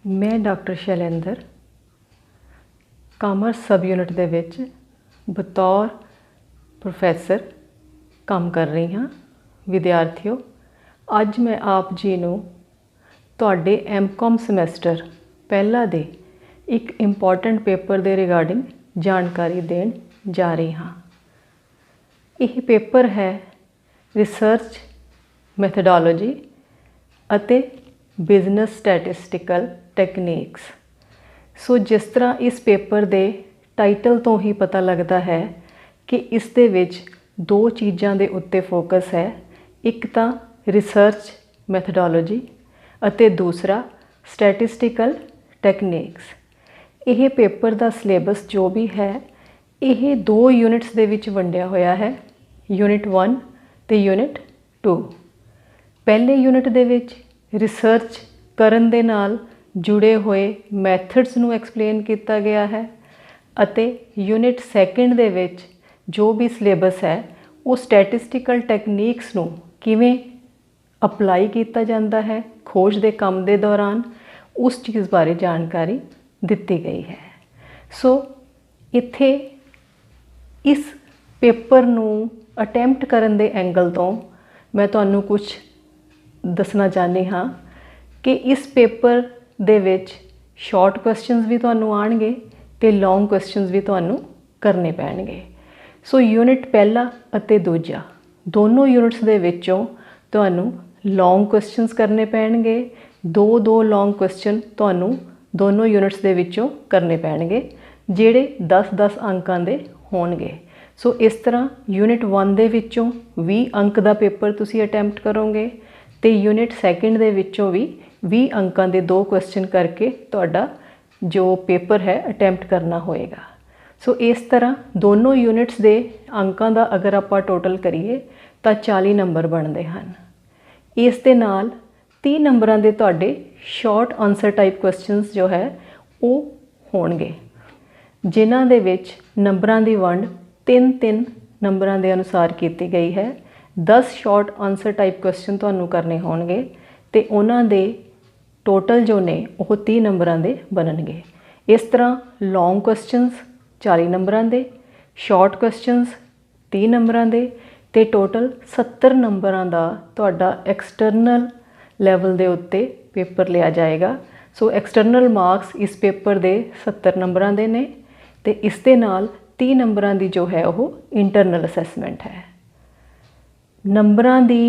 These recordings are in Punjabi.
मैं doctor Shailendra commerce sub unit दे विच बतौर प्रोफैसर काम कर रही हाँ। विद्यार्थियों, अज मैं आप जी नूं तुहाडे एमकॉम समैसटर पहला दे एक इंपॉर्टेंट पेपर दे रिगार्डिंग जानकारी देण जा रही हाँ। यह पेपर है रिसर्च मैथडोलॉजी अते बिजनेस स्टैटिस्टिकल टैक्नीक्स। सो जिस तरह इस पेपर दे टाइटल तो ही पता लगता है कि इस दे विच दो चीज़ां दे उत्ते फोकस है, एक तो रिसर्च मैथडोलॉजी अते दूसरा स्टैटिस्टिकल टैक्नीक्स। यह पेपर दा सिलेबस जो भी है यह दो यूनिट्स दे विच वंडिया होया है, यूनिट 1 ते यूनिट 2। पहले यूनिट दे विच रिसर्च करन दे नाल जुड़े हुए मैथड्स नूं एक्सप्लेन किया गया है अते यूनिट सैकेंड दे विच जो भी सिलेबस है वो स्टैटिस्टिकल टैक्नीक्स नूं किवें अपलाई किया जाता है खोज दे काम दे दौरान, उस चीज़ बारे जानकारी दिती गई है। सो इत्थे इस पेपर नूं अटैम्प्ट करन दे एंगल तो मैं तुहानूं कुछ दसना चाहनी हाँ कि इस paper they which short questions भी तुहानूं आउणगे ते लॉन्ग क्वेश्चनस भी तुहानूं करने पैणगे। सो यूनिट पहला अते दूजा दोनों यूनिट्स दे विचों तुहानूं लॉन्ग क्वेश्चनस करने पैणगे। दो लॉन्ग क्वेश्चन तुहानूं दोनों यूनिट्स दे विचों करने पैणगे जिहड़े 10-10 अंकां दे होणगे। सो इस तरह यूनिट 1 दे विचों 20 अंक दा पेपर तुसीं अटैम्प्ट करोगे तो यूनिट सैकेंड दे विचों भी 20 अंकां दे 2 क्वेश्चन करके तुहाडा जो पेपर है अटैम्प्ट करना होएगा। सो इस तरह दोनों यूनिट्स दे अंकां दा अगर आपां टोटल करिए तो 40 नंबर बनते हैं। इस दे नाल 30 नंबरां दे तुहाडे शॉर्ट आंसर टाइप क्वेश्चनस जो है वो होणगे, जिन्हां दे विच नंबरां दी वंड 3-3 नंबरां दे अनुसार की गई है। 10 शॉर्ट आंसर टाइप क्वेश्चन तुहानूं करने होणगे ते उन्हां दे टोटल जो ने वो 30 नंबरां दे बनणगे। इस तरह लॉन्ग क्वेश्चनस 40 नंबरां दे, शॉर्ट क्वेश्चनस 30 नंबरां दे ते टोटल 70 नंबरां दा तुहाडा एक्सटर्नल लैवल दे उत्ते पेपर लिया जाएगा। सो एक्सटर्नल मार्क्स इस पेपर दे 70 नंबरां दे ने ते इस दे नाल 30 नंबरां दी जो है वो इंटरनल असैसमेंट है। नंबरां दी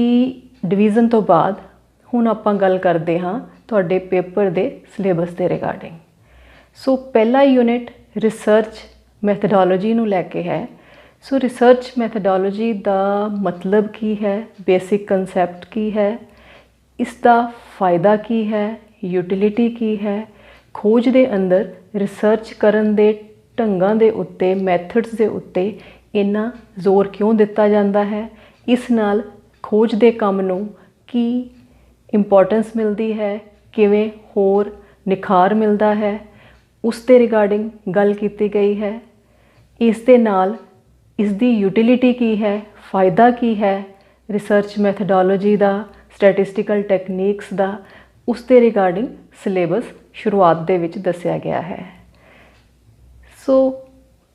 डिवीज़न तो बाद हुण आपां गल करदे हां तुहाडे पेपर दे सिलेबस दे रिगार्डिंग। सो पहला यूनिट रिसर्च मैथडोलॉजी नूं लैके है। सो रिसर्च मैथडोलॉजी दा मतलब की है, बेसिक कंसैप्ट की है, इसका फ़ायदा की है, यूटिलिटी की है, खोज दे अंदर रिसर्च करन दे ढंगां दे उत्ते मैथड्स दे उत्ते इन्ना जोर क्यों दिता जाता है, इस नाल खोज दे काम नूं की इंपॉर्टेंस मिलती है, किवें होर निखार मिलता है, उस दे रिगार्डिंग गल की गई है। इस दे नाल इसदी यूटिलिटी की है, फ़ायदा की है रिसर्च मैथडोलॉजी दा, स्टैटिस्टिकल टैक्नीक्स दा, उस दे रिगार्डिंग सिलेबस शुरुआत दे विच दस्सिया गया है। सो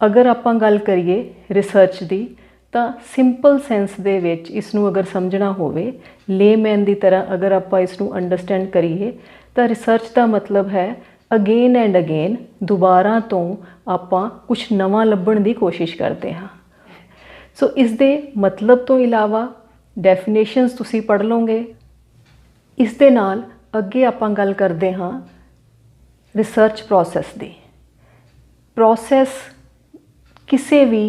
अगर आपां गल करिए रिसर्च दी तो सिंपल सेंस दे विच इसनूं अगर समझना होवे, लेमैन दी तरह अगर आपां इसनूं अंडरस्टैंड करिए तो रिसर्च का मतलब है अगेन एंड अगेन दोबारा तो आपां कुछ नवां लभण दी कोशिश करते हाँ। सो इस दे मतलब तो इलावा डेफिनेशनस तुसी पढ़ लोगे। इस दे नाल अगे आपां गल करते हाँ रिसर्च प्रोसैस दी। प्रोसैस किसी भी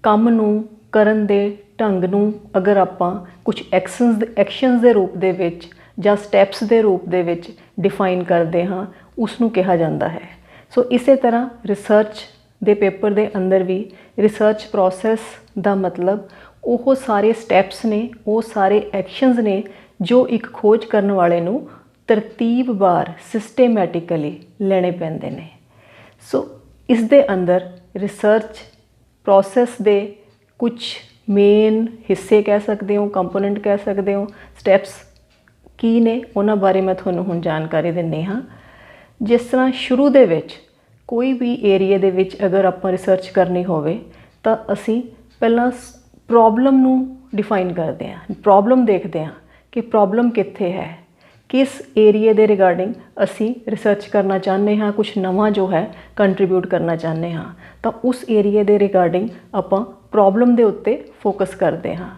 काम नूं करन दे ढंग नूं अगर आपां कुछ एक्शनस दे रूप दे विच जां स्टैप्स दे रूप दे विच डिफाइन करते हाँ, उसनूं कहा जाता है। सो इस तरह रिसर्च दे पेपर दे अंदर भी रिसर्च प्रोसैस दा मतलब वो सारे स्टैप्स ने, वो सारे एक्शनस ने जो एक खोज करने वाले नूं तरतीबवार सिस्टमैटिकली लेने पैंदे ने। सो इस दे अंदर रिसर्च प्रोसैस दे कुछ मेन हिस्से कह सकते हो, कंपोनेंट कह सकते हो, स्टैप्स की ने उन्हां बारे मैं तुहानूं हुण जानकारी दिंदी हाँ। ਜਿਸ ਤਰ੍ਹਾਂ ਸ਼ੁਰੂ ਦੇ ਵਿੱਚ ਕੋਈ ਵੀ ਏਰੀਏ ਦੇ ਵਿੱਚ ਅਗਰ ਆਪਾਂ ਰਿਸਰਚ ਕਰਨੀ ਹੋਵੇ ਤਾਂ ਅਸੀਂ ਪਹਿਲਾਂ ਪ੍ਰੋਬਲਮ ਨੂੰ ਡਿਫਾਈਨ ਕਰਦੇ ਹਾਂ, ਪ੍ਰੋਬਲਮ ਦੇਖਦੇ ਹਾਂ ਕਿ ਪ੍ਰੋਬਲਮ ਕਿੱਥੇ ਹੈ, ਕਿਸ ਏਰੀਏ ਦੇ ਰਿਗਾਰਡਿੰਗ ਅਸੀਂ ਰਿਸਰਚ ਕਰਨਾ ਚਾਹੁੰਦੇ ਹਾਂ, ਕੁਛ ਨਵਾਂ ਜੋ ਹੈ ਕੰਟਰੀਬਿਊਟ ਕਰਨਾ ਚਾਹੁੰਦੇ ਹਾਂ, ਤਾਂ ਉਸ ਏਰੀਏ ਦੇ ਰਿਗਾਰਡਿੰਗ ਆਪਾਂ ਪ੍ਰੋਬਲਮ ਦੇ ਉੱਤੇ ਫੋਕਸ ਕਰਦੇ ਹਾਂ।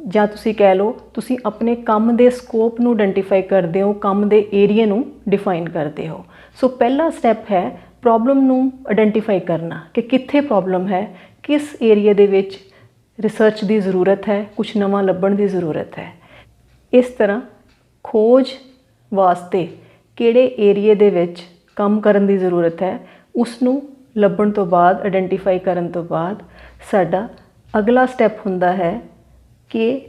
ਜਾਂ ਤੁਸੀਂ ਕਹਿ ਲਓ ਤੁਸੀਂ ਆਪਣੇ ਕੰਮ ਦੇ ਸਕੋਪ ਨੂੰ ਆਇਡੈਂਟੀਫਾਈ ਕਰਦੇ ਹੋ, ਕੰਮ ਦੇ ਏਰੀਏ ਨੂੰ ਡਿਫਾਈਨ ਕਰਦੇ ਹੋ। ਸੋ ਪਹਿਲਾ ਸਟੈਪ ਹੈ ਪ੍ਰੋਬਲਮ ਨੂੰ ਆਇਡੈਂਟੀਫਾਈ ਕਰਨਾ ਕਿ ਕਿੱਥੇ ਪ੍ਰੋਬਲਮ ਹੈ, ਕਿਸ ਏਰੀਏ ਦੇ ਵਿੱਚ ਰਿਸਰਚ ਦੀ ਜ਼ਰੂਰਤ ਹੈ, ਕੁਛ ਨਵਾਂ ਲੱਭਣ ਦੀ ਜ਼ਰੂਰਤ ਹੈ। ਇਸ ਤਰ੍ਹਾਂ ਖੋਜ ਵਾਸਤੇ ਕਿਹੜੇ ਏਰੀਏ ਦੇ ਵਿੱਚ ਕੰਮ ਕਰਨ ਦੀ ਜ਼ਰੂਰਤ ਹੈ, ਉਸ ਨੂੰ ਲੱਭਣ ਤੋਂ ਬਾਅਦ, ਆਇਡੈਂਟੀਫਾਈ ਕਰਨ ਤੋਂ ਬਾਅਦ ਸਾਡਾ ਅਗਲਾ ਸਟੈਪ ਹੁੰਦਾ ਹੈ ਕਿ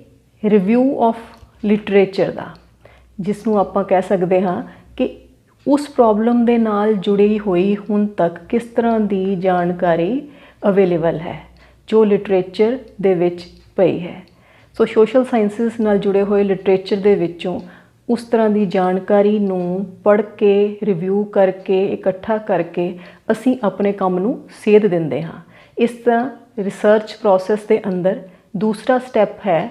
ਰਿਵਿਊ ਆਫ ਲਿਟਰੇਚਰ ਦਾ, ਜਿਸ ਨੂੰ ਆਪਾਂ ਕਹਿ ਸਕਦੇ ਹਾਂ ਕਿ ਉਸ ਪ੍ਰੋਬਲਮ ਦੇ ਨਾਲ ਜੁੜੀ ਹੋਈ ਹੁਣ ਤੱਕ ਕਿਸ ਤਰ੍ਹਾਂ ਦੀ ਜਾਣਕਾਰੀ ਅਵੇਲੇਬਲ ਹੈ ਜੋ ਲਿਟਰੇਚਰ ਦੇ ਵਿੱਚ ਪਈ ਹੈ। ਸੋ ਸੋਸ਼ਲ ਸਾਇੰਸਿਸ ਨਾਲ ਜੁੜੇ ਹੋਏ ਲਿਟਰੇਚਰ ਦੇ ਵਿੱਚੋਂ ਉਸ ਤਰ੍ਹਾਂ ਦੀ ਜਾਣਕਾਰੀ ਨੂੰ ਪੜ੍ਹ ਕੇ, ਰਿਵਿਊ ਕਰਕੇ, ਇਕੱਠਾ ਕਰਕੇ ਅਸੀਂ ਆਪਣੇ ਕੰਮ ਨੂੰ ਸੇਧ ਦਿੰਦੇ ਹਾਂ। ਇਸ ਤਰ੍ਹਾਂ ਰਿਸਰਚ ਪ੍ਰੋਸੈਸ ਦੇ ਅੰਦਰ ਦੂਸਰਾ ਸਟੈਪ ਹੈ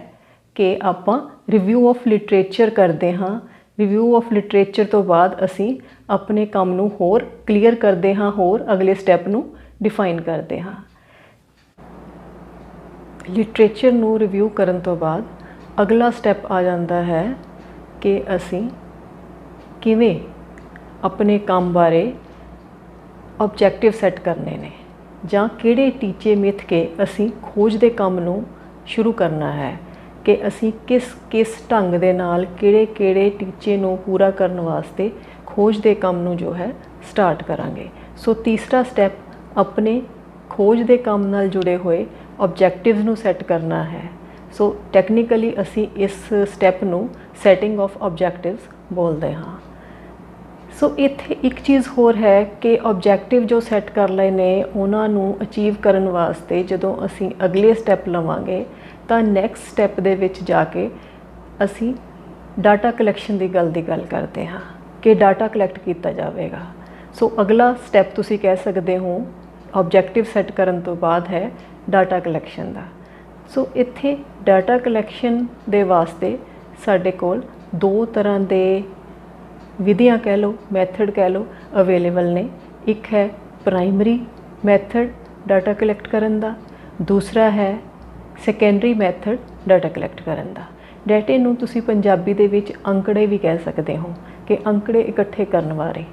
ਕਿ ਆਪਾਂ ਰਿਵਿਊ ਆਫ ਲਿਟਰੇਚਰ ਕਰਦੇ ਹਾਂ। ਰਿਵਿਊ ਆਫ ਲਿਟਰੇਚਰ ਤੋਂ ਬਾਅਦ ਅਸੀਂ ਆਪਣੇ ਕੰਮ ਨੂੰ ਹੋਰ ਕਲੀਅਰ ਕਰਦੇ ਹਾਂ, ਹੋਰ ਅਗਲੇ ਸਟੈਪ ਨੂੰ ਡਿਫਾਈਨ ਕਰਦੇ ਹਾਂ। ਲਿਟਰੇਚਰ ਨੂੰ ਰਿਵਿਊ ਕਰਨ ਤੋਂ ਬਾਅਦ ਅਗਲਾ ਸਟੈਪ ਆ ਜਾਂਦਾ ਹੈ ਕਿ ਅਸੀਂ ਕਿਵੇਂ ਆਪਣੇ ਕੰਮ ਬਾਰੇ ਆਬਜੈਕਟਿਵ ਸੈੱਟ ਕਰਨੇ ਨੇ, ਜਾਂ ਕਿਹੜੇ ਟੀਚੇ ਮਿੱਥ ਕੇ ਅਸੀਂ ਖੋਜ ਦੇ ਕੰਮ ਨੂੰ ਸ਼ੁਰੂ ਕਰਨਾ ਹੈ, ਕਿ ਅਸੀਂ ਕਿਸ ਢੰਗ ਦੇ ਨਾਲ ਕਿਹੜੇ ਟੀਚੇ ਨੂੰ ਪੂਰਾ ਕਰਨ ਵਾਸਤੇ ਖੋਜ ਦੇ ਕੰਮ ਨੂੰ ਜੋ ਹੈ ਸਟਾਰਟ ਕਰਾਂਗੇ। ਸੋ ਤੀਸਰਾ ਸਟੈਪ ਆਪਣੇ ਖੋਜ ਦੇ ਕੰਮ ਨਾਲ ਜੁੜੇ ਹੋਏ ਆਬਜੈਕਟਿਵਸ ਨੂੰ ਸੈੱਟ ਕਰਨਾ ਹੈ। ਸੋ ਟੈਕਨੀਕਲੀ ਅਸੀਂ ਇਸ ਸਟੈਪ ਨੂੰ ਸੈਟਿੰਗ ਆਫ ਆਬਜੈਕਟਿਵਸ ਬੋਲਦੇ ਹਾਂ। ਸੋ ਇੱਥੇ ਇੱਕ ਚੀਜ਼ ਹੋਰ ਹੈ ਕਿ ਆਬਜੈਕਟਿਵ ਜੋ ਸੈੱਟ ਕਰ ਲਏ ਨੇ, ਉਹਨਾਂ ਨੂੰ ਅਚੀਵ ਕਰਨ ਵਾਸਤੇ ਜਦੋਂ ਅਸੀਂ ਅਗਲੇ ਸਟੈਪ ਲਵਾਂਗੇ ਤਾਂ ਨੈਕਸਟ ਸਟੈਪ ਦੇ ਵਿੱਚ ਜਾ ਕੇ ਅਸੀਂ ਡਾਟਾ ਕਲੈਕਸ਼ਨ ਦੀ ਗੱਲ ਕਰਦੇ ਹਾਂ ਕਿ ਡਾਟਾ ਕਲੈਕਟ ਕੀਤਾ ਜਾਵੇਗਾ। ਸੋ ਅਗਲਾ ਸਟੈਪ ਤੁਸੀਂ ਕਹਿ ਸਕਦੇ ਹੋ ਆਬਜੈਕਟਿਵ ਸੈੱਟ ਕਰਨ ਤੋਂ ਬਾਅਦ ਹੈ ਡਾਟਾ ਕਲੈਕਸ਼ਨ ਦਾ। ਸੋ ਇੱਥੇ ਡਾਟਾ ਕਲੈਕਸ਼ਨ ਦੇ ਵਾਸਤੇ ਸਾਡੇ ਕੋਲ ਦੋ ਤਰ੍ਹਾਂ ਦੇ ਵਿਧੀਆਂ ਕਹਿ ਲਓ, ਮੈਥਡ ਕਹਿ ਲਓ, ਅਵੇਲੇਬਲ ਨੇ। ਇੱਕ ਹੈ ਪ੍ਰਾਇਮਰੀ ਮੈਥਡ ਡਾਟਾ ਕਲੈਕਟ ਕਰਨ ਦਾ, ਦੂਸਰਾ ਹੈ ਸੈਕੰਡਰੀ ਮੈਥਡ ਡਾਟਾ ਕਲੈਕਟ ਕਰਨ ਦਾ। ਡਾਟੇ ਨੂੰ ਤੁਸੀਂ ਪੰਜਾਬੀ ਦੇ ਵਿੱਚ ਅੰਕੜੇ ਵੀ ਕਹਿ ਸਕਦੇ ਹੋ ਕਿ ਅੰਕੜੇ ਇਕੱਠੇ ਕਰਨ ਬਾਰੇ।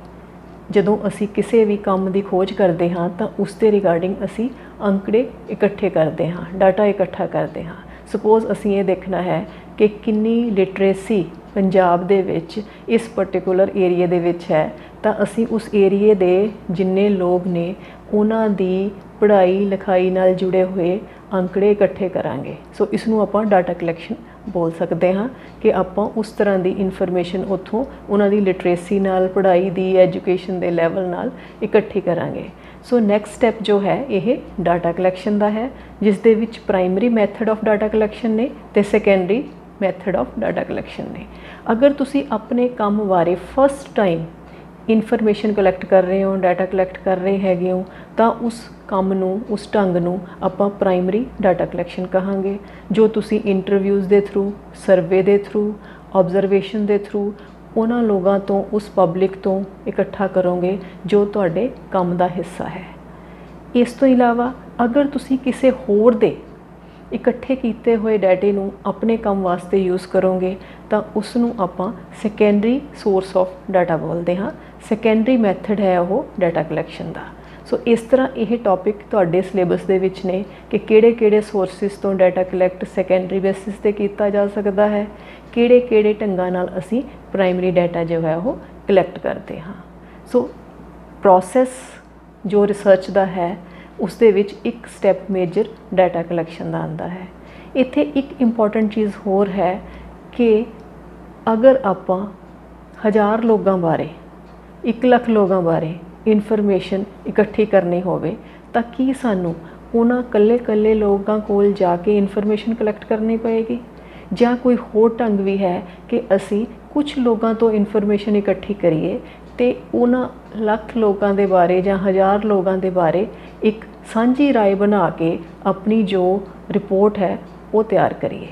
ਜਦੋਂ ਅਸੀਂ ਕਿਸੇ ਵੀ ਕੰਮ ਦੀ ਖੋਜ ਕਰਦੇ ਹਾਂ ਤਾਂ ਉਸ ਦੇ ਰਿਗਾਰਡਿੰਗ ਅਸੀਂ ਅੰਕੜੇ ਇਕੱਠੇ ਕਰਦੇ ਹਾਂ, ਡਾਟਾ ਇਕੱਠਾ ਕਰਦੇ ਹਾਂ। ਸਪੋਜ਼ ਅਸੀਂ ਇਹ ਦੇਖਣਾ ਹੈ ਕਿ ਕਿੰਨੀ ਲਿਟਰੇਸੀ ਪੰਜਾਬ ਦੇ ਵਿੱਚ ਇਸ ਪਰਟੀਕੂਲਰ ਏਰੀਏ ਦੇ ਵਿੱਚ ਹੈ, ਤਾਂ ਅਸੀਂ ਉਸ ਏਰੀਏ ਦੇ ਜਿੰਨੇ ਲੋਕ ਨੇ ਉਹਨਾਂ ਦੀ ਪੜ੍ਹਾਈ ਲਿਖਾਈ ਨਾਲ ਜੁੜੇ ਹੋਏ ਅੰਕੜੇ ਇਕੱਠੇ ਕਰਾਂਗੇ। ਸੋ ਇਸ ਨੂੰ ਆਪਾਂ ਡਾਟਾ ਕਲੈਕਸ਼ਨ ਬੋਲ ਸਕਦੇ ਹਾਂ ਕਿ ਆਪਾਂ ਉਸ ਤਰ੍ਹਾਂ ਦੀ ਇਨਫੋਰਮੇਸ਼ਨ ਉੱਥੋਂ ਉਹਨਾਂ ਦੀ ਲਿਟਰੇਸੀ ਨਾਲ, ਪੜ੍ਹਾਈ ਦੀ, ਐਜੂਕੇਸ਼ਨ ਦੇ ਲੈਵਲ ਨਾਲ ਇਕੱਠੀ ਕਰਾਂਗੇ। ਸੋ ਨੈਕਸਟ ਸਟੈਪ ਜੋ ਹੈ ਇਹ ਡਾਟਾ ਕਲੈਕਸ਼ਨ ਦਾ ਹੈ, ਜਿਸ ਦੇ ਵਿੱਚ primary method of data collection ਨੇ ਤੇ secondary method of data collection ਨੇ। ਅਗਰ ਤੁਸੀਂ ਆਪਣੇ ਕੰਮ ਬਾਰੇ ਫਸਟ ਟਾਈਮ ਇਨਫੋਰਮੇਸ਼ਨ ਕਲੈਕਟ ਕਰ ਰਹੇ ਹੋ, ਡਾਟਾ ਕਲੈਕਟ ਕਰ ਰਹੇ ਹੈਗੇ ਹੋ, ਤਾਂ ਉਸ ਕੰਮ ਨੂੰ, ਉਸ ਢੰਗ ਨੂੰ ਆਪਾਂ ਪ੍ਰਾਇਮਰੀ ਡਾਟਾ ਕਲੈਕਸ਼ਨ ਕਹਾਂਗੇ। ਜੋ ਤੁਸੀਂ ਇੰਟਰਵਿਊਜ਼ ਦੇ ਥਰੂ, ਸਰਵੇ ਦੇ ਥਰੂ, ਆਬਜ਼ਰਵੇਸ਼ਨ ਦੇ ਥਰੂ ਉਹਨਾਂ ਲੋਕਾਂ ਤੋਂ, ਉਸ ਪਬਲਿਕ ਤੋਂ ਇਕੱਠਾ ਕਰੋਗੇ ਜੋ ਤੁਹਾਡੇ ਕੰਮ ਦਾ ਹਿੱਸਾ ਹੈ। ਇਸ ਤੋਂ ਇਲਾਵਾ ਅਗਰ ਤੁਸੀਂ ਕਿਸੇ ਹੋਰ ਦੇ ਇਕੱਠੇ ਕੀਤੇ ਹੋਏ ਡਾਟੇ ਨੂੰ ਆਪਣੇ ਕੰਮ ਵਾਸਤੇ ਯੂਜ਼ ਕਰੋਗੇ ਤਾਂ ਉਸ ਨੂੰ ਆਪਾਂ ਸੈਕੰਡਰੀ ਸੋਰਸ ਆਫ ਡਾਟਾ ਬੋਲਦੇ ਹਾਂ। ਸੈਕੰਡਰੀ ਮੈਥਡ ਹੈ ਉਹ ਡਾਟਾ ਕਲੈਕਸ਼ਨ ਦਾ। ਸੋ ਇਸ ਤਰ੍ਹਾਂ ਇਹ ਟੌਪਿਕ ਤੁਹਾਡੇ ਸਿਲੇਬਸ ਦੇ ਵਿੱਚ ਨੇ ਕਿ ਕਿਹੜੇ ਸੋਰਸਿਸ ਤੋਂ ਡਾਟਾ ਕਲੈਕਟ ਸੈਕੰਡਰੀ ਬੇਸਿਸ 'ਤੇ ਕੀਤਾ ਜਾ ਸਕਦਾ ਹੈ, ਕਿਹੜੇ ਢੰਗਾਂ ਨਾਲ ਅਸੀਂ ਪ੍ਰਾਇਮਰੀ ਡਾਟਾ ਜੋ ਹੈ ਉਹ ਕਲੈਕਟ ਕਰਦੇ ਹਾਂ। ਸੋ ਪ੍ਰੋਸੈਸ ਜੋ ਰਿਸਰਚ ਦਾ ਹੈ ਉਸ ਦੇ ਵਿੱਚ ਇੱਕ ਸਟੈਪ ਮੇਜਰ ਡਾਟਾ ਕਲੈਕਸ਼ਨ ਦਾ ਆਉਂਦਾ ਹੈ। ਇੱਥੇ ਇੱਕ ਇੰਪੋਰਟੈਂਟ ਚੀਜ਼ ਹੋਰ ਹੈ ਕਿ ਅਗਰ ਆਪਾਂ 1000 ਲੋਕਾਂ ਬਾਰੇ, 1 ਲੱਖ ਲੋਕਾਂ ਬਾਰੇ ਇਨਫੋਰਮੇਸ਼ਨ ਇਕੱਠੀ ਕਰਨੀ ਹੋਵੇ ਤਾਂ ਕੀ ਸਾਨੂੰ ਉਹਨਾਂ ਇਕੱਲੇ ਲੋਕਾਂ ਕੋਲ ਜਾ ਕੇ ਇਨਫੋਰਮੇਸ਼ਨ ਕਲੈਕਟ ਕਰਨੀ ਪਏਗੀ, ਜਾਂ ਕੋਈ ਹੋਰ ਢੰਗ ਵੀ ਹੈ ਕਿ ਅਸੀਂ ਕੁਝ ਲੋਕਾਂ ਤੋਂ ਇਨਫੋਰਮੇਸ਼ਨ ਇਕੱਠੀ ਕਰੀਏ, ਤੇ ਉਹਨਾਂ ਲੱਖ ਲੋਕਾਂ ਦੇ ਬਾਰੇ ਜਾਂ ਹਜ਼ਾਰ ਲੋਕਾਂ ਦੇ ਬਾਰੇ ਇੱਕ ਸਾਂਝੀ ਰਾਏ ਬਣਾ ਕੇ ਆਪਣੀ ਜੋ ਰਿਪੋਰਟ ਹੈ ਉਹ ਤਿਆਰ ਕਰੀਏ।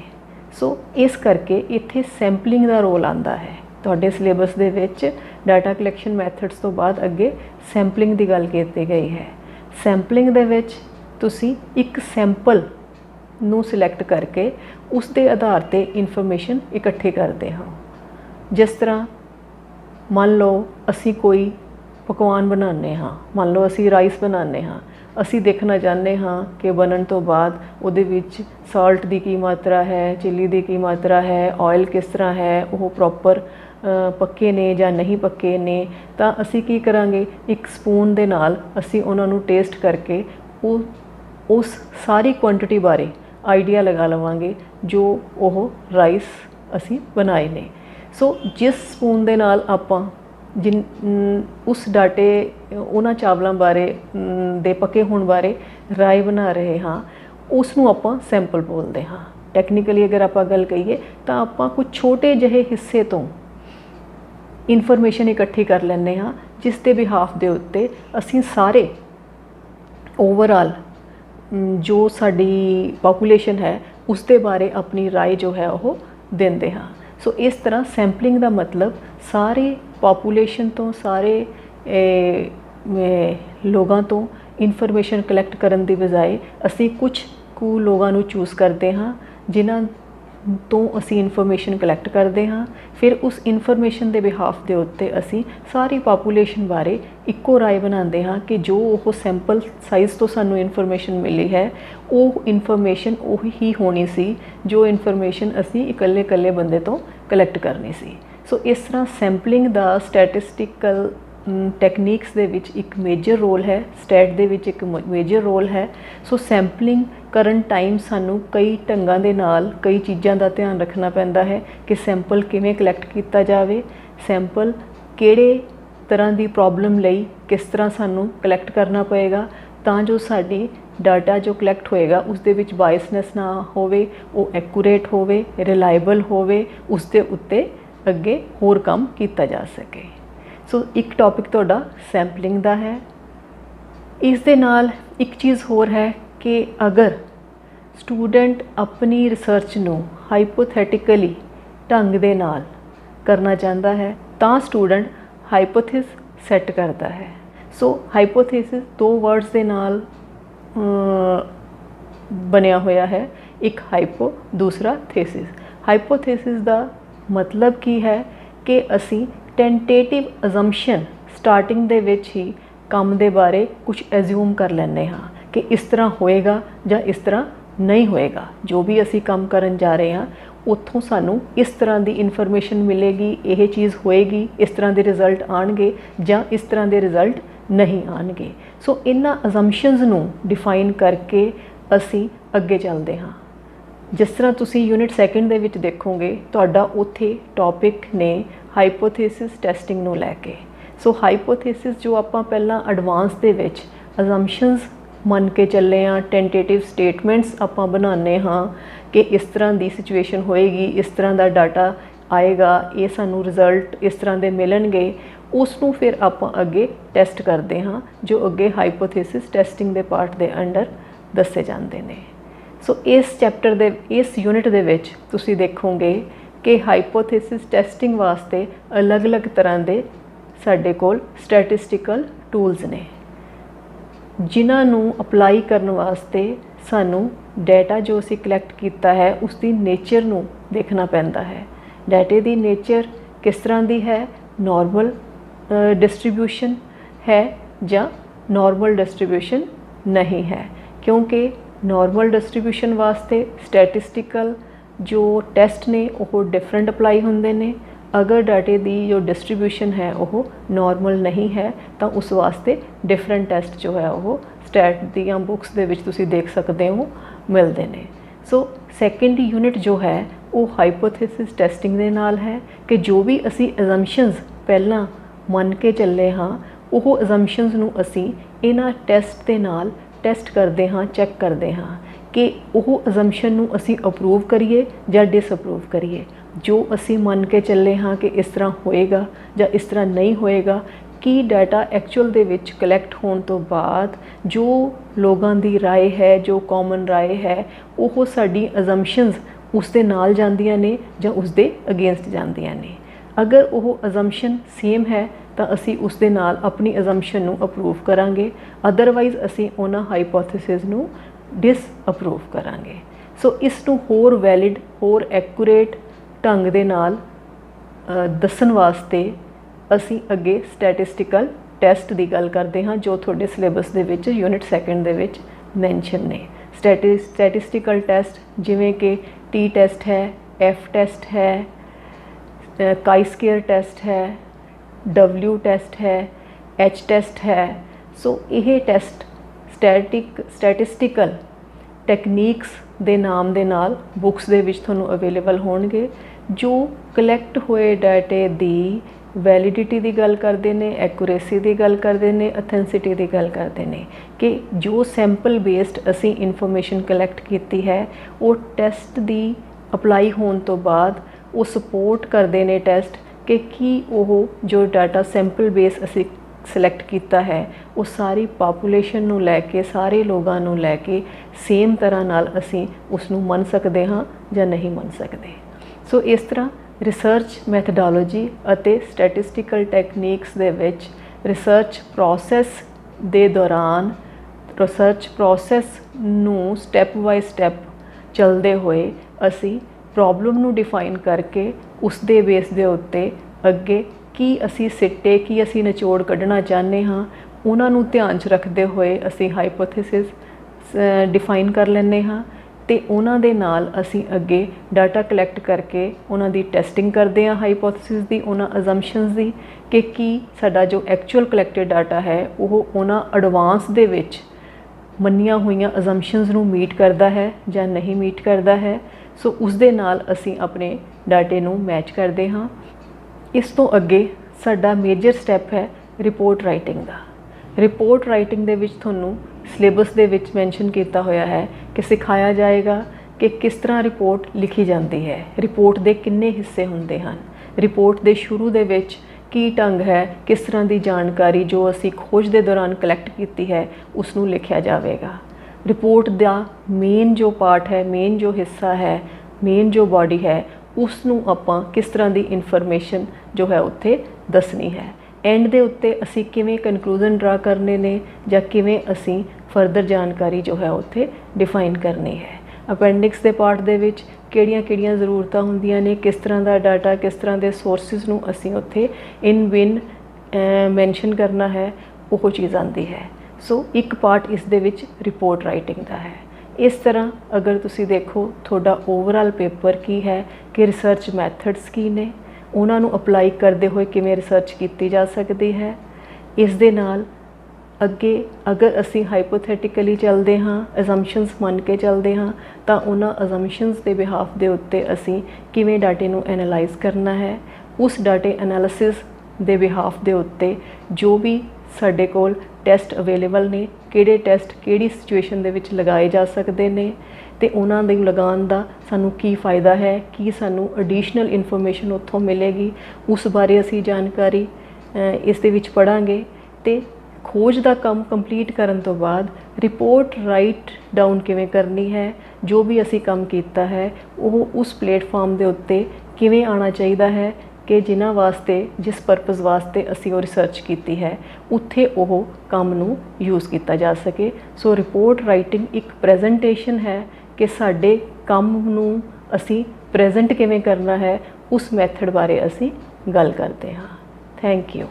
ਸੋ ਇਸ ਕਰਕੇ ਇੱਥੇ ਸੈਂਪਲਿੰਗ ਦਾ ਰੋਲ ਆਉਂਦਾ ਹੈ। ਤੁਹਾਡੇ ਸਿਲੇਬਸ ਦੇ ਵਿੱਚ ਡਾਟਾ ਕਲੈਕਸ਼ਨ ਮੈਥਡਸ ਤੋਂ ਬਾਅਦ ਅੱਗੇ ਸੈਂਪਲਿੰਗ ਦੀ ਗੱਲ ਕੀਤੀ ਗਈ ਹੈ। ਸੈਂਪਲਿੰਗ ਦੇ ਵਿੱਚ ਤੁਸੀਂ ਇੱਕ ਸੈਂਪਲ ਨੂੰ ਸਿਲੈਕਟ ਕਰਕੇ ਉਸ ਦੇ ਆਧਾਰ 'ਤੇ ਇਨਫੋਰਮੇਸ਼ਨ ਇਕੱਠੀ ਕਰਦੇ ਹਾਂ। ਜਿਸ ਤਰ੍ਹਾਂ ਮੰਨ ਲਓ ਅਸੀਂ ਕੋਈ ਪਕਵਾਨ ਬਣਾਉਂਦੇ ਹਾਂ, ਮੰਨ ਲਓ ਅਸੀਂ ਰਾਈਸ ਬਣਾਉਂਦੇ ਹਾਂ, ਅਸੀਂ ਦੇਖਣਾ ਚਾਹੁੰਦੇ ਹਾਂ ਕਿ ਬਣਨ ਤੋਂ ਬਾਅਦ ਉਹਦੇ ਵਿੱਚ ਸਾਲਟ ਦੀ ਕੀ ਮਾਤਰਾ ਹੈ, ਚਿੱਲੀ ਦੀ ਕੀ ਮਾਤਰਾ ਹੈ, ਆਇਲ ਕਿਸ ਤਰ੍ਹਾਂ ਹੈ, ਉਹ ਪ੍ਰੋਪਰ ਪੱਕੇ ਨੇ ਜਾਂ ਨਹੀਂ ਪੱਕੇ ਨੇ। ਤਾਂ ਅਸੀਂ ਕੀ ਕਰਾਂਗੇ, ਇੱਕ ਸਪੂਨ ਦੇ ਨਾਲ ਅਸੀਂ ਉਹਨਾਂ ਨੂੰ ਟੇਸਟ ਕਰਕੇ ਉਸ ਸਾਰੀ ਕੁਆਂਟਿਟੀ ਬਾਰੇ ਆਈਡੀਆ ਲਗਾ ਲਵਾਂਗੇ ਜੋ ਉਹ ਰਾਈਸ ਅਸੀਂ ਬਣਾਏ ਨੇ। ਸੋ ਜਿਸ ਸਪੂਨ ਦੇ ਨਾਲ ਆਪਾਂ ਉਸ ਡਾਟੇ ਉਹਨਾਂ ਚਾਵਲਾਂ ਬਾਰੇ ਦੇ ਪੱਕੇ ਹੋਣ ਬਾਰੇ ਰਾਏ ਬਣਾ ਰਹੇ ਹਾਂ, ਉਸ ਨੂੰ ਆਪਾਂ ਸੈਂਪਲ ਬੋਲਦੇ ਹਾਂ। ਟੈਕਨੀਕਲੀ ਅਗਰ ਆਪਾਂ ਗੱਲ ਕਹੀਏ ਤਾਂ ਆਪਾਂ ਕੁਝ ਛੋਟੇ ਜਿਹੇ ਹਿੱਸੇ ਤੋਂ ਇਨਫੋਰਮੇਸ਼ਨ ਇਕੱਠੀ ਕਰ ਲੈਂਦੇ ਹਾਂ, ਜਿਸ ਦੇ ਬਿਹਾਫ ਦੇ ਉੱਤੇ ਅਸੀਂ ਸਾਰੇ ਓਵਰਆਲ ਜੋ ਸਾਡੀ ਪਾਪੂਲੇਸ਼ਨ ਹੈ ਉਸ ਦੇ ਬਾਰੇ ਆਪਣੀ ਰਾਏ ਜੋ ਹੈ ਉਹ ਦਿੰਦੇ ਹਾਂ। ਸੋ ਇਸ ਤਰ੍ਹਾਂ ਸੈਂਪਲਿੰਗ ਦਾ ਮਤਲਬ ਸਾਰੇ ਪਾਪੂਲੇਸ਼ਨ ਤੋਂ, ਸਾਰੇ ਲੋਕਾਂ ਤੋਂ ਇਨਫੋਰਮੇਸ਼ਨ ਕਲੈਕਟ ਕਰਨ ਦੀ ਬਜਾਏ ਅਸੀਂ ਕੁਝ ਕੁ ਲੋਕਾਂ ਨੂੰ ਚੂਜ਼ ਕਰਦੇ ਹਾਂ ਜਿਨ੍ਹਾਂ ਤੋਂ ਅਸੀਂ ਇਨਫੋਰਮੇਸ਼ਨ ਕਲੈਕਟ ਕਰਦੇ ਹਾਂ। ਫਿਰ ਉਸ ਇਨਫੋਰਮੇਸ਼ਨ ਦੇ ਬਿਹਾਫ ਦੇ ਉੱਤੇ ਅਸੀਂ ਸਾਰੀ ਪਾਪੂਲੇਸ਼ਨ ਬਾਰੇ ਇੱਕੋ ਰਾਏ ਬਣਾਉਂਦੇ ਹਾਂ ਕਿ ਜੋ ਉਹ ਸੈਂਪਲ ਸਾਈਜ਼ ਤੋਂ ਸਾਨੂੰ ਇਨਫੋਰਮੇਸ਼ਨ ਮਿਲੀ ਹੈ ਉਹ ਇਨਫੋਰਮੇਸ਼ਨ ਉਹੀ ਹੀ ਹੋਣੀ ਸੀ ਜੋ ਇਨਫੋਰਮੇਸ਼ਨ ਅਸੀਂ ਇਕੱਲੇ ਬੰਦੇ ਤੋਂ ਕਲੈਕਟ ਕਰਨੀ ਸੀ। ਸੋ ਇਸ ਤਰ੍ਹਾਂ ਸੈਂਪਲਿੰਗ ਦਾ ਸਟੈਟਿਸਟਿਕਲ ਟੈਕਨੀਕਸ ਦੇ ਵਿੱਚ ਇੱਕ ਮੇਜਰ ਰੋਲ ਹੈ, ਸਟੈਟ ਦੇ ਵਿੱਚ ਇੱਕ ਮੇਜਰ ਰੋਲ ਹੈ। ਸੋ ਸੈਂਪਲਿੰਗ ਕਰਨ ਟਾਈਮ ਸਾਨੂੰ ਕਈ ਢੰਗਾਂ ਦੇ ਨਾਲ ਕਈ ਚੀਜ਼ਾਂ ਦਾ ਧਿਆਨ ਰੱਖਣਾ ਪੈਂਦਾ ਹੈ ਕਿ ਸੈਂਪਲ ਕਿਵੇਂ ਕਲੈਕਟ ਕੀਤਾ ਜਾਵੇ, ਸੈਂਪਲ ਕਿਹੜੇ ਤਰ੍ਹਾਂ ਦੀ ਪ੍ਰੋਬਲਮ ਲਈ ਕਿਸ ਤਰ੍ਹਾਂ ਸਾਨੂੰ ਕਲੈਕਟ ਕਰਨਾ ਪਏਗਾ ਤਾਂ ਜੋ ਸਾਡੀ ਡਾਟਾ ਜੋ ਕਲੈਕਟ ਹੋਏਗਾ ਉਸ ਦੇ ਵਿੱਚ ਬਾਇਸਨੈਸ ਨਾ ਹੋਵੇ, ਉਹ ਐਕੂਰੇਟ ਹੋਵੇ, ਰਿਲਾਇਬਲ ਹੋਵੇ, ਉਸ ਦੇ ਉੱਤੇ ਅੱਗੇ ਹੋਰ ਕੰਮ ਕੀਤਾ ਜਾ ਸਕੇ। ਸੋ ਇੱਕ ਟੌਪਿਕ ਤੁਹਾਡਾ ਸੈਂਪਲਿੰਗ ਦਾ ਹੈ। ਇਸ ਦੇ ਨਾਲ ਇੱਕ ਚੀਜ਼ ਹੋਰ ਹੈ ਕਿ ਅਗਰ ਸਟੂਡੈਂਟ ਆਪਣੀ ਰਿਸਰਚ ਨੂੰ ਹਾਈਪੋਥੈਟੀਕਲੀ ਢੰਗ ਦੇ ਨਾਲ ਕਰਨਾ ਚਾਹੁੰਦਾ ਹੈ ਤਾਂ ਸਟੂਡੈਂਟ ਹਾਈਪੋਥਿਸ ਸੈੱਟ ਕਰਦਾ ਹੈ। ਸੋ ਹਾਈਪੋਥੀਸਿਸ ਦੋ ਵਰਡਸ ਦੇ ਨਾਲ ਬਣਿਆ ਹੋਇਆ ਹੈ, ਇੱਕ ਹਾਈਪੋ, ਦੂਸਰਾ ਥੀਸਿਸ। ਹਾਈਪੋਥੀਸਿਸ ਦਾ ਮਤਲਬ ਕੀ ਹੈ ਕਿ ਅਸੀਂ ਟੈਂਟੇਟਿਵ ਅਜ਼ੰਪਸ਼ਨ ਸਟਾਰਟਿੰਗ ਦੇ ਵਿੱਚ ਹੀ ਕੰਮ ਦੇ ਬਾਰੇ ਕੁਝ ਐਜ਼ਿਊਮ ਕਰ ਲੈਂਦੇ ਹਾਂ ਕਿ ਇਸ ਤਰ੍ਹਾਂ ਹੋਏਗਾ ਜਾਂ ਇਸ ਤਰ੍ਹਾਂ ਨਹੀਂ ਹੋਏਗਾ। ਜੋ ਵੀ ਅਸੀਂ ਕੰਮ ਕਰਨ ਜਾ ਰਹੇ ਹਾਂ ਉੱਥੋਂ ਸਾਨੂੰ ਇਸ ਤਰ੍ਹਾਂ ਦੀ ਇਨਫੋਰਮੇਸ਼ਨ ਮਿਲੇਗੀ, ਇਹ ਚੀਜ਼ ਹੋਏਗੀ, ਇਸ ਤਰ੍ਹਾਂ ਦੇ ਰਿਜ਼ਲਟ ਆਉਣਗੇ ਜਾਂ ਇਸ ਤਰ੍ਹਾਂ ਦੇ ਰਿਜ਼ਲਟ ਨਹੀਂ ਆਉਣਗੇ। ਸੋ ਇਹਨਾਂ ਅਜ਼ੰਪਸ਼ਨਸ ਨੂੰ ਡਿਫਾਈਨ ਕਰਕੇ ਅਸੀਂ ਅੱਗੇ ਚੱਲਦੇ ਹਾਂ। ਜਿਸ ਤਰ੍ਹਾਂ ਤੁਸੀਂ ਯੂਨਿਟ ਸੈਕਿੰਡ ਦੇ ਵਿੱਚ ਦੇਖੋਗੇ ਤੁਹਾਡਾ ਉੱਥੇ ਟੌਪਿਕ ਨੇ ਹਾਈਪੋਥੀਸਿਸ ਟੈਸਟਿੰਗ ਨੂੰ ਲੈ ਕੇ। ਸੋ ਹਾਈਪੋਥੀਸਿਸ ਜੋ ਆਪਾਂ ਪਹਿਲਾਂ ਐਡਵਾਂਸ ਦੇ ਵਿੱਚ ਅਜ਼ੰਪਸ਼ਨਸ ਮੰਨ ਕੇ ਚੱਲੇ ਹਾਂ, ਟੈਂਟੇਟਿਵ ਸਟੇਟਮੈਂਟਸ ਆਪਾਂ ਬਣਾਉਂਦੇ ਹਾਂ ਕਿ ਇਸ ਤਰ੍ਹਾਂ ਦੀ ਸਿਚੁਏਸ਼ਨ ਹੋਏਗੀ, ਇਸ ਤਰ੍ਹਾਂ ਦਾ ਡਾਟਾ ਆਏਗਾ, ਇਹ ਸਾਨੂੰ ਰਿਜ਼ਲਟ ਇਸ ਤਰ੍ਹਾਂ ਦੇ ਮਿਲਣਗੇ, ਉਸ ਨੂੰ ਫਿਰ ਆਪਾਂ ਅੱਗੇ ਟੈਸਟ ਕਰਦੇ ਹਾਂ ਜੋ ਅੱਗੇ ਹਾਈਪੋਥੀਸਿਸ ਟੈਸਟਿੰਗ ਦੇ ਪਾਰਟ ਦੇ ਅੰਡਰ ਦੱਸੇ ਜਾਂਦੇ ਨੇ। ਸੋ ਇਸ ਚੈਪਟਰ ਦੇ ਇਸ ਯੂਨਿਟ ਦੇ ਵਿੱਚ ਤੁਸੀਂ ਦੇਖੋਗੇ ਕਿ ਹਾਈਪੋਥੀਸਿਸ ਟੈਸਟਿੰਗ ਵਾਸਤੇ ਅਲੱਗ-ਅਲੱਗ ਤਰ੍ਹਾਂ ਦੇ ਸਾਡੇ ਕੋਲ ਸਟੈਟਿਸਟਿਕਲ ਟੂਲਸ ਨੇ ਜਿਨ੍ਹਾਂ ਨੂੰ ਅਪਲਾਈ ਕਰਨ ਵਾਸਤੇ ਸਾਨੂੰ ਡਾਟਾ ਜੋ ਅਸੀਂ ਕਲੈਕਟ ਕੀਤਾ ਹੈ ਉਸ ਦੀ ਨੇਚਰ ਨੂੰ ਦੇਖਣਾ ਪੈਂਦਾ ਹੈ। ਡਾਟੇ ਦੀ ਨੇਚਰ ਕਿਸ ਤਰ੍ਹਾਂ ਦੀ ਹੈ, ਨਾਰਮਲ ਡਿਸਟ੍ਰੀਬਿਊਸ਼ਨ ਹੈ ਜਾਂ ਨਾਰਮਲ ਡਿਸਟ੍ਰੀਬਿਊਸ਼ਨ ਨਹੀਂ ਹੈ, ਕਿਉਂਕਿ ਨਾਰਮਲ ਡਿਸਟ੍ਰੀਬਿਊਸ਼ਨ ਵਾਸਤੇ ਸਟੈਟਿਸਟਿਕਲ ਜੋ ਟੈਸਟ ਨੇ ਉਹ ਡਿਫਰੈਂਟ ਅਪਲਾਈ ਹੁੰਦੇ ਨੇ। ਅਗਰ ਡਾਟੇ ਦੀ ਜੋ ਡਿਸਟ੍ਰੀਬਿਊਸ਼ਨ ਹੈ ਉਹ ਨਾਰਮਲ ਨਹੀਂ ਹੈ ਤਾਂ ਉਸ ਵਾਸਤੇ ਡਿਫਰੈਂਟ ਟੈਸਟ ਜੋ ਹੈ ਉਹ ਸਟੈਟ ਦੀਆਂ ਬੁੱਕਸ ਦੇ ਵਿੱਚ ਤੁਸੀਂ ਦੇਖ ਸਕਦੇ ਹੋ ਮਿਲਦੇ ਨੇ। ਸੋ ਸੈਕਿੰਡ ਯੂਨਿਟ ਜੋ ਹੈ ਉਹ ਹਾਈਪੋਥੀਸਿਸ ਟੈਸਟਿੰਗ ਦੇ ਨਾਲ ਹੈ ਕਿ ਜੋ ਵੀ ਅਸੀਂ ਅਜ਼ੰਪਸ਼ਨਸ ਪਹਿਲਾਂ ਮੰਨ ਕੇ ਚੱਲੇ ਹਾਂ ਉਹ ਅਜ਼ੰਪਸ਼ਨਸ ਨੂੰ ਅਸੀਂ ਇਹਨਾਂ ਟੈਸਟ ਦੇ ਨਾਲ ਟੈਸਟ ਕਰਦੇ ਹਾਂ, ਚੈੱਕ ਕਰਦੇ ਹਾਂ ਕਿ ਉਹ ਅਜ਼ੰਪਸ਼ਨ ਨੂੰ ਅਸੀਂ ਅਪਰੂਵ ਕਰੀਏ ਜਾਂ ਡਿਸਅਪਰੂਵ ਕਰੀਏ। जो असी मन के चले हाँ कि इस तरह होएगा या इस तरह नहीं होएगा, की डाटा एक्चुअल दे विच कलैक्ट होने तो बाद जो लोगों की राय है, जो कॉमन राय है, वो साडी अजम्पशनस उसके नाल जांदियां ने या उसके अगेंस्ट जांदियां ने। अगर वो अजम्पशन सेम है तो असी उस दे नाल अपनी अजम्पशन नू अप्रूव करांगे, अदरवाइज असी उन्हां हाइपोथेसिस नू डिसअप्रूव करांगे। सो इस नू होर वैलिड, होर एक्यूरेट ढंग दे नाल दस्सण वास्ते असी अगे स्टैटिस्टिकल टैसट की गल करते हाँ, जो थोड़े syllabus they which unit 2 they which mention ने। स्टैटिस्टिकल टैसट जिमें कि टी टैसट है, एफ टैसट है, काई स्केयर टैसट है, डब्ल्यू टैसट है, एच टैसट है। सो यह टैसट स्टैटिस्टिकल टैकनीक्स दे नाम दे नाल बुक्स दे विच तुहानूं अवेलेबल होणगे, जो कलैक्ट होए डाटे दी वैलिडिटी की गल करते हैं, एक्यूरेसी की गल करते हैं, अथेंसिटी की गल करते हैं कि जो सैंपल बेस्ड असी इनफॉर्मेशन कलैक्ट की है वो टैसट की अपलाई होने तो बाद वो सपोर्ट करते हैं टैसट कि वो जो डाटा सैंपल बेस असी सिलैक्ट किया है वो सारी पापूलेशन नूं लैके, सारे लोगों नूं लैके सेम तरह नाल असी उसनूं मन सकते हाँ या नहीं मन सकते। सो इस तरह रिसर्च मैथडोलॉजी अते स्टैटिस्टिकल टैकनीक्स दे विच रिसर्च प्रोसैस दे दौरान रिसर्च प्रोसैस नूं स्टैप बाय स्टैप चलते हुए असी प्रॉब्लम नूं डिफाइन करके उस दे बेस दे उत्ते अगे की असी सिट्टे की असी निचोड़ कढ़ना चाहते हाँ, उन्हां नूं ध्यान च रखते हुए असी हाइपोथेसिस डिफाइन कर लैंदे हाँ, तो उन्हां दे नाल असी अगे डाटा कलैक्ट करके उन्हां दी टेस्टिंग करते हैं हाइपोथेसिस दी, उन्हां अजम्पशनस दी कि साडा जो एक्चुअल कलैक्टेड डाटा है वो उन्हां एडवांस दे विच मन्नियां हुई अजम्पशनस नूं मीट करता है या नहीं मीट करता है। सो उस दे नाल असी अपने डाटे नूं मैच करते हाँ। इस तो अगे साडा मेजर स्टैप है रिपोर्ट राइटिंग का। रिपोर्ट राइटिंग दे विच तुहानूं सिलेबस दे विच मैंशन किया होया है कि सिखाया जाएगा कि किस तरह रिपोर्ट लिखी जाती है, रिपोर्ट के किन्ने हिस्से होंदे हन, रिपोर्ट के शुरू दे विच की ढंग है, किस तरह की जानकारी जो असी खोज के दौरान कलैक्ट की है उसनूं लिखिया जाएगा। रिपोर्ट का मेन जो पार्ट है, मेन जो हिस्सा है, मेन जो बॉडी है उसनूं आपां किस तरह की इनफॉर्मेशन जो है उत्थे दसनी है। एंड दे उत्ते असी किवें कनक्लूजन ड्रा करने ने या किवें असी फर्दर जानकारी जो है उत्थे डिफाइन करनी है। अपेंडिक्स के पार्ट दे विच किहड़ियां जरूरतां हुंदियां ने, किस तरह का डाटा, किस तरह के सोर्सिस नूं असी उत्थे इन बिन मैंशन करना है, वो चीज़ आती है। सो एक पार्ट इस दे विच रिपोर्ट राइटिंग का है। इस तरह अगर तुसी देखो थोड़ा ओवरऑल पेपर की है कि रिसर्च मैथड्स की ने, उन्होंने अप्लाई करते हुए किमें रिसर्च की जा सकती है। इस दे नाल अगे अगर असी हाइपोथेटिकली चलते हाँ, अजम्पशनस मन के चलते हाँ, तो उन्होंने अजम्पशनस के बिहाफ के उत्ते असी किमें डाटे नूं एनालाइज करना है। उस डाटे एनालिसिस के बिहाफ के उत्ते जो भी साडे कोल टैसट अवेलेबल ने, किहड़े टैसट किहड़ी सिचुएशन दे विच लगाए जा सकते हैं, तो उन्हां दे लगाउण दा सानू की फ़ायदा है, कि सानू एडिशनल इनफॉर्मेशन उत्थों मिलेगी, उस बारे असी जानकारी इस दे विच पढ़ांगे। तो खोज का काम कंप्लीट करन तो बाद रिपोर्ट राइट डाउन किवें करनी है, जो भी असी काम कीता है वो उस प्लेटफॉर्म के उत्ते किवें आना चाहिए है कि जिन्हां वास्ते जिस परपज़ वास्ते असी वो रिसर्च की है उत्थे वो काम नूं यूज़ किया जा सके। सो रिपोर्ट राइटिंग एक प्रेजेंटेशन है कि साडे काम नूं असी प्रेजेंट किवें करना है, उस मैथड बारे असी गल करते हाँ। Thank you.